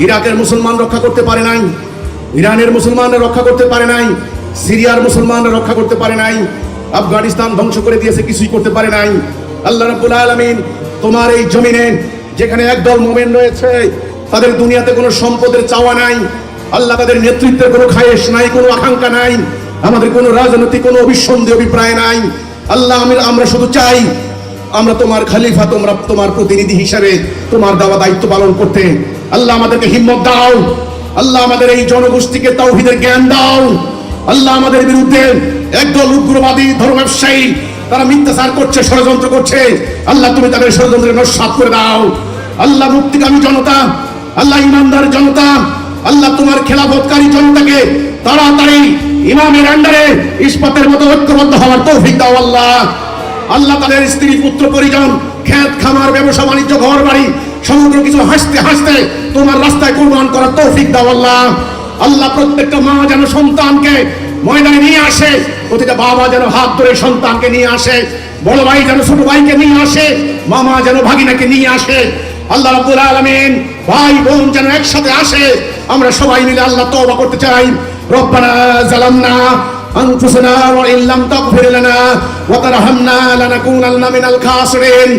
ইরাকের মুসলমান রক্ষা করতে পারে নাই, ইরানের মুসলমানরা রক্ষা করতে পারে নাই, সিরিয়ার মুসলমানরা রক্ষা করতে পারে নাই, আফগানিস্তান ধ্বংস করে দিয়েছে, কিছুই করতে পারে নাই। আল্লাহ রাব্বুল আলামিন তোমার এই জমিনে যেখানে একদল মুমিন রয়েছে, তাদের দুনিয়াতে কোনো সম্পদের চাওয়া নাই, আল্লাহ তাদের নেতৃত্বের কোনো খায়েশ নাই, কোনো আকাঙ্ক্ষা নাই, আমাদের কোনো রাজনৈতিক কোনো অভিসন্ধি অভিপ্রায় নাই। আল্লাহ আমরা শুধু চাই আমরা তোমার খলিফা, তোমরা তোমার প্রতিনিধি হিসাবে তোমার দেওয়া দায়িত্ব পালন করতে। আল্লাহ আমাদেরকে হিম্মত দাও, আল্লাহ আমাদের এই জনগোষ্ঠীকে তাওহীদের জ্ঞান দাও। আল্লাহ আমাদের বিরুদ্ধে একদল উগ্রবাদী ধর্ম ব্যবসায়ী তারা মিথ্যাচার করছে, ষড়যন্ত্র করছে, আল্লাহ তুমি তাদের ষড়যন্ত্রের নস্যাৎ করে দাও। আল্লাহ মুক্তিকামী জনতা, আল্লাহ ইমানদার জনতা, আল্লাহ তোমার খেলাফতকারী জনতাকে তাড়াতাড়ি ইমামের আন্ডারে ইস্পাতের মতো ঐক্যবদ্ধ হওয়ার তৌফিক দাও আল্লাহ। আল্লাহ তাদের স্ত্রী পুত্র পরিজন, খেত খামার, ব্যবসা বাণিজ্য, ঘর বাড়ি সমগ্র কিছু হাসতে হাসতে তোমার রাস্তায় কুরবান করার তৌফিক দাও আল্লাহ। আল্লাহ প্রত্যেকটা মা যেন সন্তানকে ময়দানে নিয়ে আসে, প্রতিটা বাবা যেন হাত ধরে সন্তানকে নিয়ে আসে, বড় ভাই যেন ছোট ভাইকে নিয়ে আসে, মামা যেন ভাগিনাকে নিয়ে আসে। আল্লাহ রাব্বুল আলামিন ভাই বোন যেন একসাথে আসে, আমরা সবাই মিলে আল্লাহ তওবা করতে চাই। রব্বানা যালামনা আনফুসানা ওয়া ইল্লাম তাগফির লানা ওয়া তারহামনা লানাকুনান্না মিনাল খাসিরিন।